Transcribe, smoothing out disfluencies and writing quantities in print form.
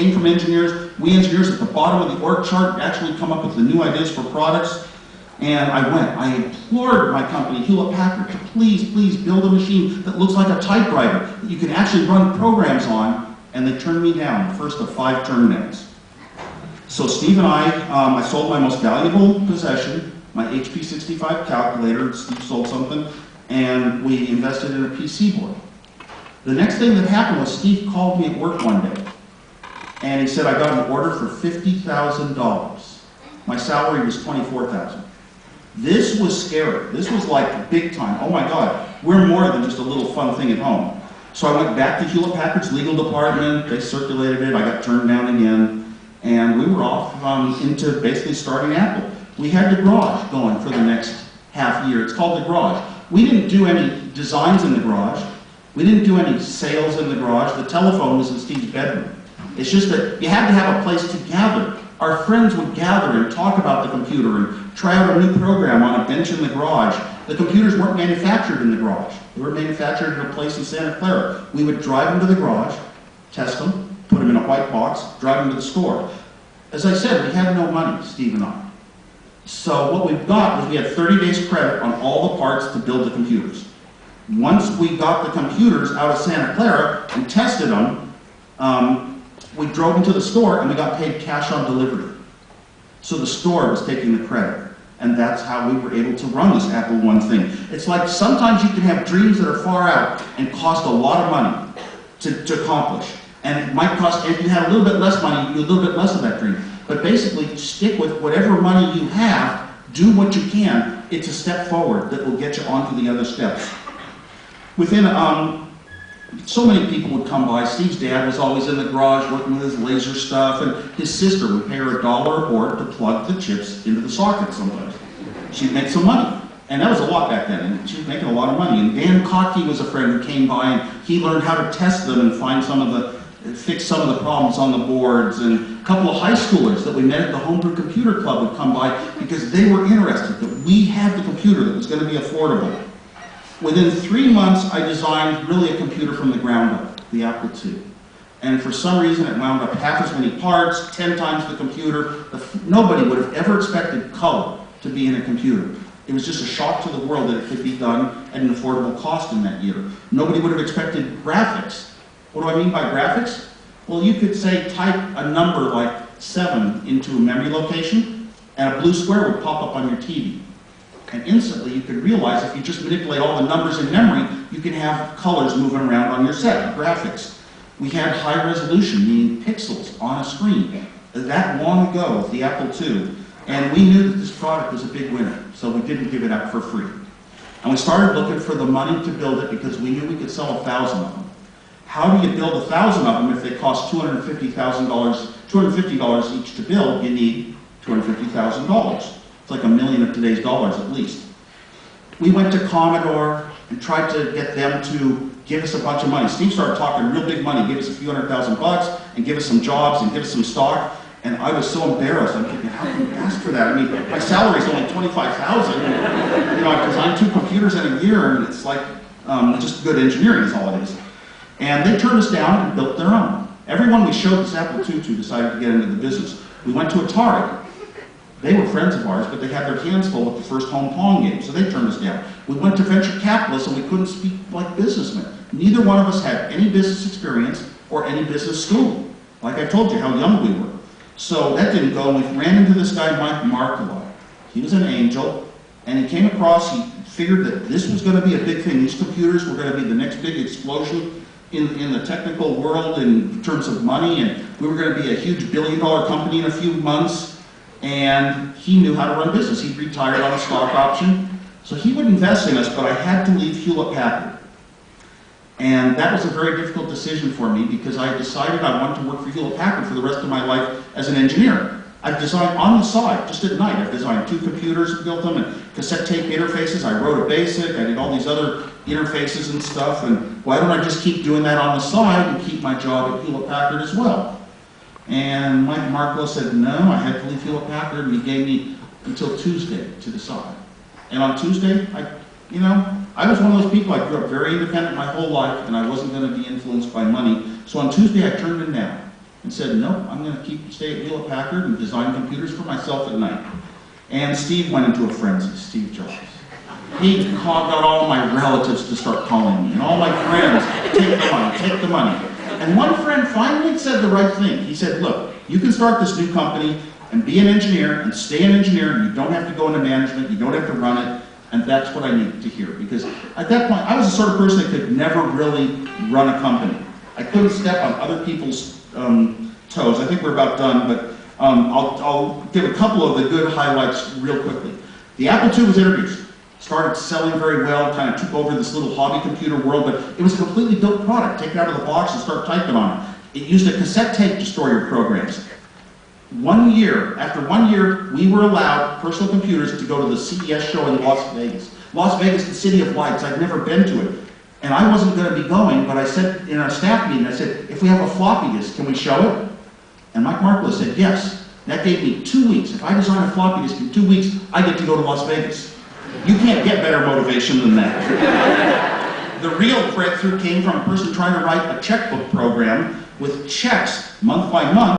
came from engineers. We engineers at the bottom of the org chart actually come up with the new ideas for products. And I implored my company, Hewlett-Packard, to please, please build a machine that looks like a typewriter that you can actually run programs on, and they turned me down, the first of 5 turn-downs. So Steve and I sold my most valuable possession, my HP 65 calculator. Steve sold something, and we invested in a PC board. The next thing that happened was Steve called me at work one day, and he said, I got an order for $50,000. My salary was $24,000. This was scary. This was like big time. Oh my God, we're more than just a little fun thing at home. So I went back to Hewlett-Packard's legal department. They circulated it. I got turned down again. And we were off into basically starting Apple. We had the garage going for the next half year. It's called the garage. We didn't do any designs in the garage. We didn't do any sales in the garage. The telephone was in Steve's bedroom. It's just that you had to have a place to gather. Our friends would gather and talk about the computer and try out a new program on a bench in the garage. The computers weren't manufactured in the garage. They were manufactured in a place in Santa Clara. We would drive them to the garage, test them, put them in a white box, drive them to the store. As I said, we had no money, Steve and I. So what we've got was we had 30 days credit on all the parts to build the computers. Once we got the computers out of Santa Clara and tested them, we drove them to the store and we got paid cash on delivery. So the store was taking the credit. And that's how we were able to run this Apple I thing. It's like sometimes you can have dreams that are far out and cost a lot of money to accomplish. And it might cost, if you had a little bit less money, you do a little bit less of that dream. But basically, stick with whatever money you have, do what you can. It's a step forward that will get you onto the other steps. Within, so many people would come by. Steve's dad was always in the garage working with his laser stuff, and his sister would pay her $1 a board to plug the chips into the socket sometimes. She'd make some money. And that was a lot back then, and she was making a lot of money. And Dan Kottke was a friend who came by, and he learned how to test them and find fix some of the problems on the boards. And a couple of high schoolers that we met at the Homebrew Computer Club would come by because they were interested that we had the computer that was going to be affordable. Within 3 months, I designed really a computer from the ground up, the Apple II. And for some reason, it wound up half as many parts, 10 times the computer. Nobody would have ever expected color to be in a computer. It was just a shock to the world that it could be done at an affordable cost in that year. Nobody would have expected graphics. What do I mean by graphics? Well, you could say type a number like 7 into a memory location, and a blue square would pop up on your TV. And instantly you could realize if you just manipulate all the numbers in memory, you can have colors moving around on your set, graphics. We had high resolution, meaning pixels on a screen. That long ago with the Apple II. And we knew that this product was a big winner, so we didn't give it up for free. And we started looking for the money to build it because we knew we could sell 1,000 of them. How do you build 1,000 of them if they cost $250 each to build? You need $250,000. It's like $1 million of today's dollars at least. We went to Commodore and tried to get them to give us a bunch of money. Steve started talking real big money, give us a few $100,000 and give us some jobs and give us some stock. And I was so embarrassed. I'm thinking, how can you ask for that? I mean, my salary is only $25,000. You know, I've designed 2 computers in a year, and it's like just good engineering is all it is. And they turned us down and built their own. Everyone we showed this Apple II to decided to get into the business. We went to Atari. They were friends of ours, but they had their hands full with the first home Pong game, so they turned us down. We went to venture capitalists, and we couldn't speak like businessmen. Neither one of us had any business experience or any business school. Like I told you, how young we were. So that didn't go, and we ran into this guy, Mike Markula. He was an angel, and he came across, he figured that this was going to be a big thing. These computers were going to be the next big explosion in the technical world in terms of money, and we were going to be a huge billion-dollar company in a few months. And he knew how to run business. He retired on a stock option. So he would invest in us, but I had to leave Hewlett-Packard. And that was a very difficult decision for me because I decided I wanted to work for Hewlett-Packard for the rest of my life as an engineer. I've designed on the side, just at night. I've designed 2 computers, built them, and cassette tape interfaces. I wrote a BASIC. I did all these other interfaces and stuff. And why don't I just keep doing that on the side and keep my job at Hewlett-Packard as well? And Mike Marklow said, no, I had to leave Hewlett-Packard, and he gave me until Tuesday to decide. And on Tuesday, I was one of those people, I grew up very independent my whole life, and I wasn't going to be influenced by money. So on Tuesday, I turned him down. and said, nope, I'm going to stay at Hewlett-Packard and design computers for myself at night. And Steve went into a frenzy, Steve Jobs. He got all my relatives to start calling me, and all my friends, take the money, take the money. And one friend finally said the right thing. He said, look, you can start this new company and be an engineer and stay an engineer, and you don't have to go into management, you don't have to run it, and that's what I needed to hear. Because at that point, I was the sort of person that could never really run a company. I couldn't step on other people's toes. I think we're about done, but I'll give a couple of the good highlights real quickly. The Apple II was introduced. Started selling very well, kind of took over this little hobby computer world, but it was a completely built product. Take it out of the box and start typing on it. It used a cassette tape to store your programs. After 1 year, we were allowed personal computers to go to the CES show in Las Vegas. Las Vegas, the city of lights. I'd never been to it. And I wasn't going to be going, but I said in our staff meeting, I said, if we have a floppy disk, can we show it? And Mike Markowitz said, yes. That gave me 2 weeks. If I design a floppy disk in 2 weeks, I get to go to Las Vegas. You can't get better motivation than that. The real breakthrough came from a person trying to write a checkbook program with checks month by month.